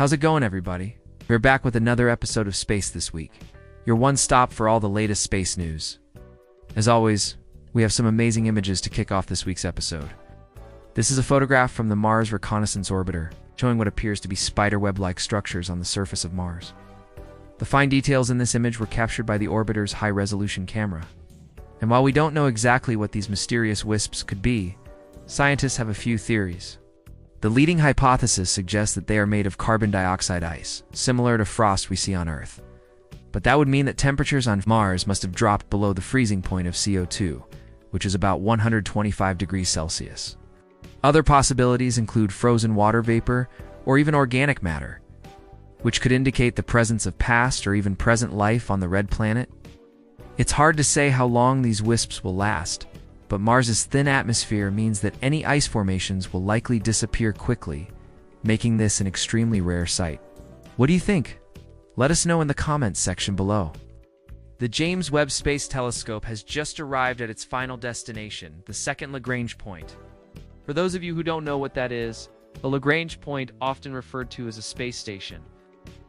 How's it going, everybody? We're back with another episode of Space This Week, your one stop for all the latest space news. As always, we have some amazing images to kick off this week's episode. This is a photograph from the Mars Reconnaissance Orbiter, showing what appears to be spiderweb-like structures on the surface of Mars. The fine details in this image were captured by the orbiter's high-resolution camera. And while we don't know exactly what these mysterious wisps could be, scientists have a few theories. The leading hypothesis suggests that they are made of carbon dioxide ice, similar to frost we see on Earth. But that would mean that temperatures on Mars must have dropped below the freezing point of CO2, which is about 125 degrees Celsius. Other possibilities include frozen water vapor or even organic matter, which could indicate the presence of past or even present life on the red planet. It's hard to say how long these wisps will last, but Mars's thin atmosphere means that any ice formations will likely disappear quickly, making this an extremely rare sight. What do you think? Let us know in the comments section below. The James Webb Space Telescope has just arrived at its final destination, the second Lagrange point. For those of you who don't know what that is, a Lagrange point, often referred to as a space station,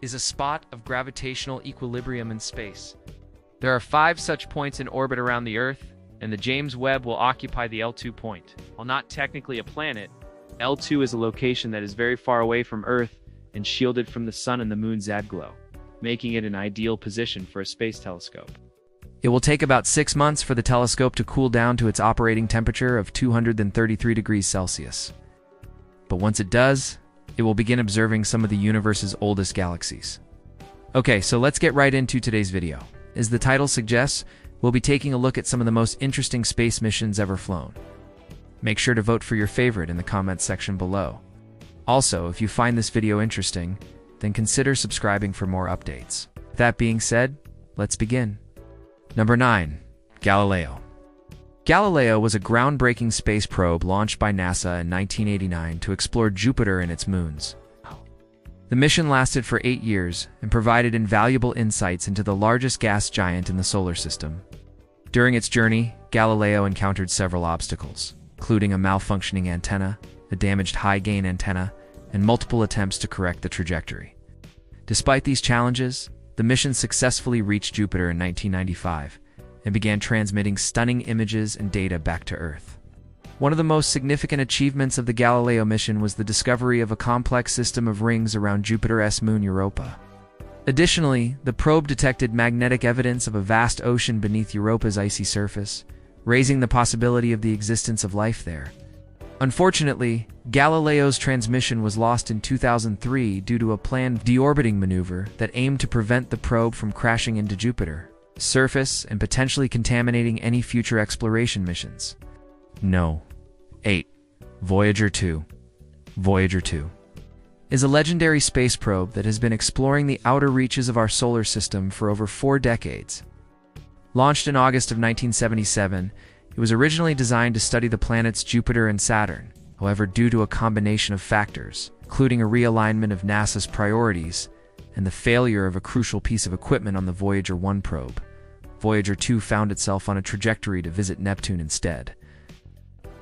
is a spot of gravitational equilibrium in space. There are 5 such points in orbit around the Earth, and the James Webb will occupy the L2 point. While not technically a planet, L2 is a location that is very far away from Earth and shielded from the Sun and the Moon's ZAD-glow, making it an ideal position for a space telescope. It will take about 6 months for the telescope to cool down to its operating temperature of 233 degrees Celsius. But once it does, it will begin observing some of the universe's oldest galaxies. Okay, so let's get right into today's video. As the title suggests, we'll be taking a look at some of the most interesting space missions ever flown. Make sure to vote for your favorite in the comments section below. Also, if you find this video interesting, then consider subscribing for more updates. That being said, let's begin. Number 9. Galileo. Galileo was a groundbreaking space probe launched by NASA in 1989 to explore Jupiter and its moons. The mission lasted for 8 years and provided invaluable insights into the largest gas giant in the solar system. During its journey, Galileo encountered several obstacles, including a malfunctioning antenna, a damaged high-gain antenna, and multiple attempts to correct the trajectory. Despite these challenges, the mission successfully reached Jupiter in 1995 and began transmitting stunning images and data back to Earth. One of the most significant achievements of the Galileo mission was the discovery of a complex system of rings around Jupiter's moon Europa. Additionally, the probe detected magnetic evidence of a vast ocean beneath Europa's icy surface, raising the possibility of the existence of life there. Unfortunately, Galileo's transmission was lost in 2003 due to a planned deorbiting maneuver that aimed to prevent the probe from crashing into Jupiter's surface and potentially contaminating any future exploration missions. No. 8. Voyager 2. Voyager 2 is a legendary space probe that has been exploring the outer reaches of our solar system for over 4 decades. Launched in August of 1977, it was originally designed to study the planets Jupiter and Saturn. However, due to a combination of factors, including a realignment of NASA's priorities and the failure of a crucial piece of equipment on the Voyager 1 probe, Voyager 2 found itself on a trajectory to visit Neptune instead.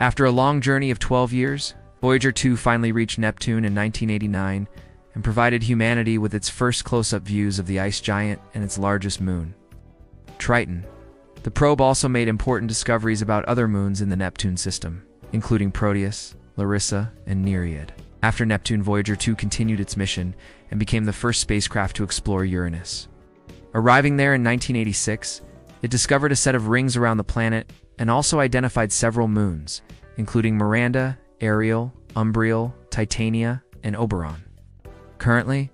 After a long journey of 12 years, Voyager 2 finally reached Neptune in 1989 and provided humanity with its first close-up views of the ice giant and its largest moon, Triton. The probe also made important discoveries about other moons in the Neptune system, including Proteus, Larissa, and Nereid. After Neptune, Voyager 2 continued its mission and became the first spacecraft to explore Uranus. Arriving there in 1986, it discovered a set of rings around the planet and also identified several moons, including Miranda, Ariel, Umbriel, Titania, and Oberon. Currently,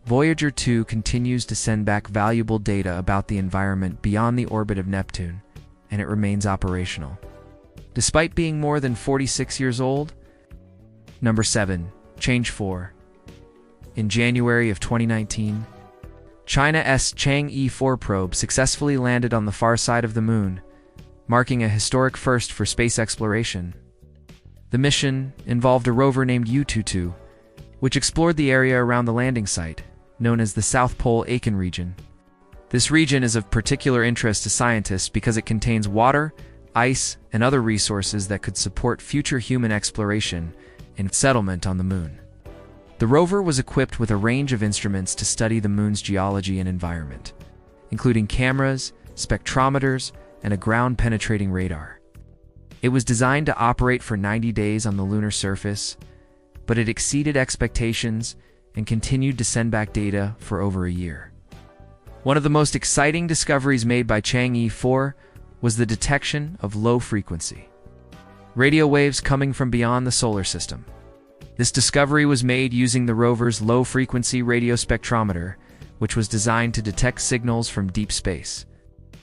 Voyager 2 continues to send back valuable data about the environment beyond the orbit of Neptune, and it remains operational. Despite being more than 46 years old. Number 7. Chang'e 4. In January of 2019, China's Chang'e 4 probe successfully landed on the far side of the moon, marking a historic first for space exploration. The mission involved a rover named U-22, which explored the area around the landing site, known as the South Pole Aitken region. This region is of particular interest to scientists because it contains water, ice, and other resources that could support future human exploration and settlement on the moon. The rover was equipped with a range of instruments to study the moon's geology and environment, including cameras, spectrometers, and a ground-penetrating radar. It was designed to operate for 90 days on the lunar surface, but it exceeded expectations and continued to send back data for over a year. One of the most exciting discoveries made by Chang'e 4 was the detection of low-frequency radio waves coming from beyond the solar system. This discovery was made using the rover's low-frequency radio spectrometer, which was designed to detect signals from deep space.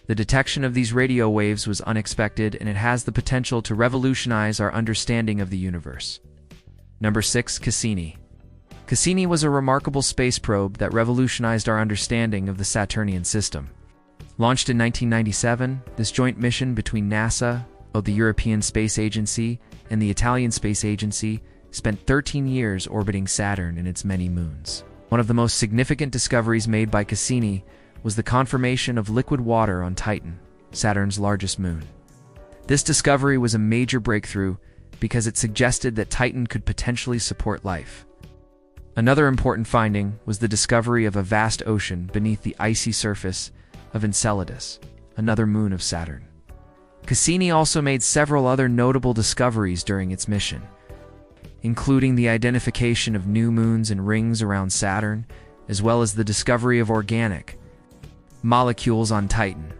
The detection of these radio waves was unexpected, and it has the potential to revolutionize our understanding of the universe. Number 6. Cassini. Cassini was a remarkable space probe that revolutionized our understanding of the Saturnian system. Launched in 1997, this joint mission between NASA, the European Space Agency, and the Italian Space Agency spent 13 years orbiting Saturn and its many moons. One of the most significant discoveries made by Cassini was the confirmation of liquid water on Titan, Saturn's largest moon. This discovery was a major breakthrough because it suggested that Titan could potentially support life. Another important finding was the discovery of a vast ocean beneath the icy surface of Enceladus, another moon of Saturn. Cassini also made several other notable discoveries during its mission, including the identification of new moons and rings around Saturn, as well as the discovery of organic molecules on Titan.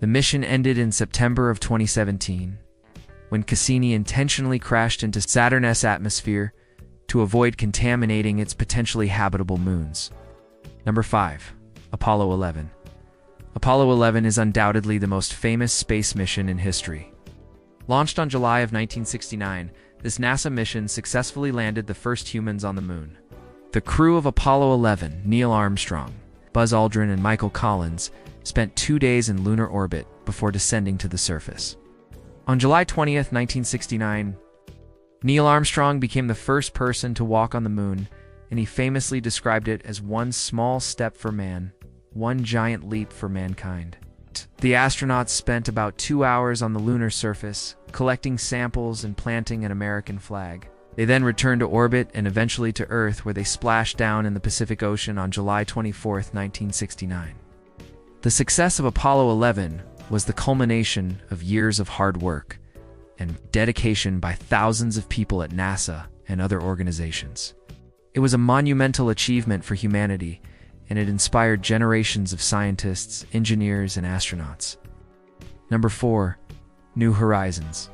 The mission ended in September of 2017, when Cassini intentionally crashed into Saturn's atmosphere to avoid contaminating its potentially habitable moons. Number 5. Apollo 11. Apollo 11 is undoubtedly the most famous space mission in history. Launched on July of 1969, this NASA mission successfully landed the first humans on the moon. The crew of Apollo 11, Neil Armstrong, Buzz Aldrin, and Michael Collins, spent 2 days in lunar orbit before descending to the surface. On July 20, 1969, Neil Armstrong became the first person to walk on the moon, and he famously described it as one small step for man, one giant leap for mankind. The astronauts spent about 2 hours on the lunar surface, collecting samples and planting an American flag. They then returned to orbit and eventually to Earth, where they splashed down in the Pacific Ocean on July 24, 1969. The success of Apollo 11 was the culmination of years of hard work and dedication by thousands of people at NASA and other organizations. It was a monumental achievement for humanity, and it inspired generations of scientists, engineers, and astronauts. Number 4. New Horizons.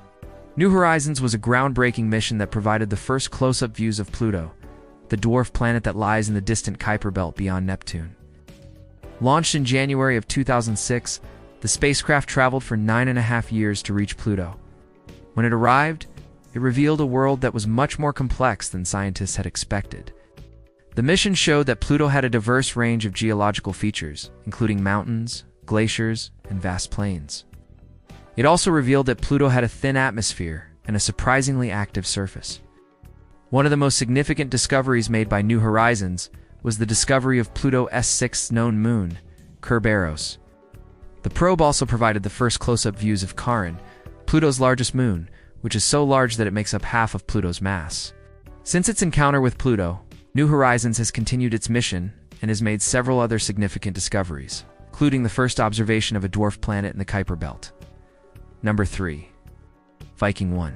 New Horizons was a groundbreaking mission that provided the first close-up views of Pluto, the dwarf planet that lies in the distant Kuiper Belt beyond Neptune. Launched in January of 2006, the spacecraft traveled for 9.5 years to reach Pluto. When it arrived, it revealed a world that was much more complex than scientists had expected. The mission showed that Pluto had a diverse range of geological features, including mountains, glaciers, and vast plains. It also revealed that Pluto had a thin atmosphere and a surprisingly active surface. One of the most significant discoveries made by New Horizons was the discovery of Pluto's sixth known moon, Kerberos. The probe also provided the first close-up views of Charon, Pluto's largest moon, which is so large that it makes up half of Pluto's mass. Since its encounter with Pluto, New Horizons has continued its mission and has made several other significant discoveries, including the first observation of a dwarf planet in the Kuiper Belt. Number 3. Viking 1.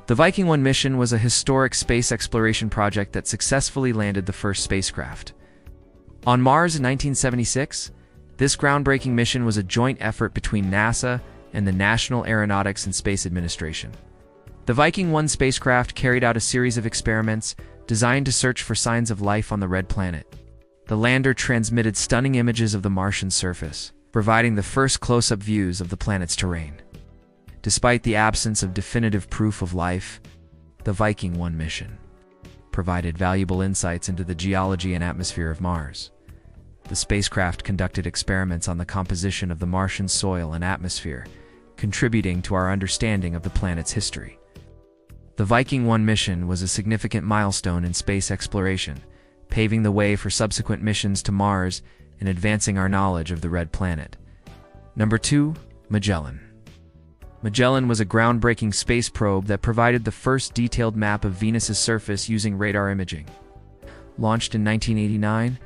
The Viking 1 mission was a historic space exploration project that successfully landed the first spacecraft. On Mars in 1976, this groundbreaking mission was a joint effort between NASA and the National Aeronautics and Space Administration. The Viking 1 spacecraft carried out a series of experiments designed to search for signs of life on the red planet. The lander transmitted stunning images of the Martian surface, providing the first close-up views of the planet's terrain. Despite the absence of definitive proof of life, the Viking 1 mission provided valuable insights into the geology and atmosphere of Mars. The spacecraft conducted experiments on the composition of the Martian soil and atmosphere, contributing to our understanding of the planet's history. The Viking 1 mission was a significant milestone in space exploration, paving the way for subsequent missions to Mars and advancing our knowledge of the red planet. Number 2. Magellan. Magellan was a groundbreaking space probe that provided the first detailed map of Venus's surface using radar imaging. launched in 1989.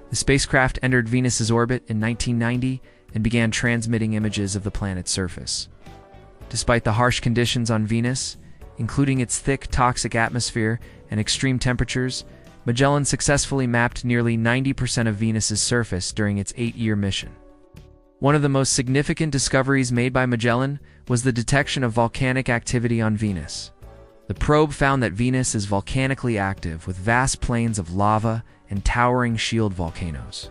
The spacecraft entered Venus's orbit in 1990 and began transmitting images of the planet's surface. Despite the harsh conditions on Venus, including its thick, toxic atmosphere and extreme temperatures, Magellan successfully mapped nearly 90% of Venus's surface during its 8-year mission. One of the most significant discoveries made by Magellan was the detection of volcanic activity on Venus. The probe found that Venus is volcanically active, with vast plains of lava and towering shield volcanoes.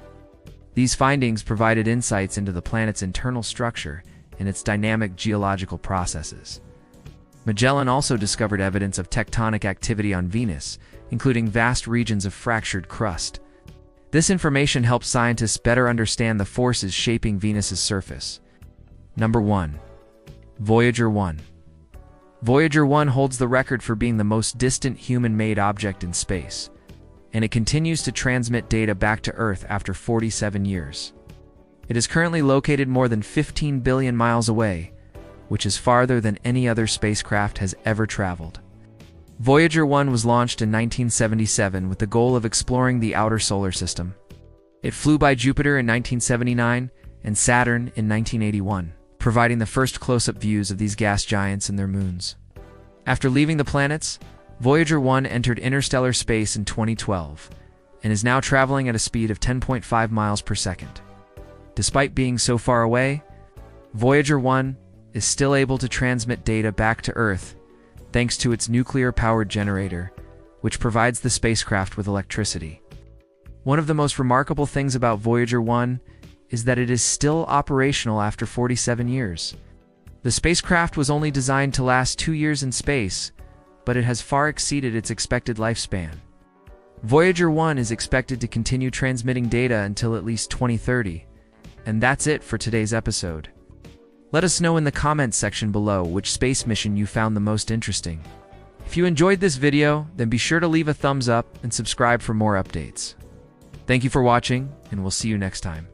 These findings provided insights into the planet's internal structure and its dynamic geological processes. Magellan also discovered evidence of tectonic activity on Venus, including vast regions of fractured crust. This information helps scientists better understand the forces shaping Venus's surface. Number 1. Voyager 1. Voyager 1 holds the record for being the most distant human-made object in space, and it continues to transmit data back to Earth after 47 years. It is currently located more than 15 billion miles away, which is farther than any other spacecraft has ever traveled. Voyager 1 was launched in 1977 with the goal of exploring the outer solar system. It flew by Jupiter in 1979 and Saturn in 1981, providing the first close-up views of these gas giants and their moons. After leaving the planets, Voyager 1 entered interstellar space in 2012 and is now traveling at a speed of 10.5 miles per second. Despite being so far away, Voyager 1 is still able to transmit data back to Earth thanks to its nuclear-powered generator, which provides the spacecraft with electricity. One of the most remarkable things about Voyager 1 is that it is still operational after 47 years. The spacecraft was only designed to last 2 years in space, but it has far exceeded its expected lifespan. Voyager 1 is expected to continue transmitting data until at least 2030. And that's it for today's episode. Let us know in the comments section below which space mission you found the most interesting. If you enjoyed this video, then be sure to leave a thumbs up and subscribe for more updates. Thank you for watching, and we'll see you next time.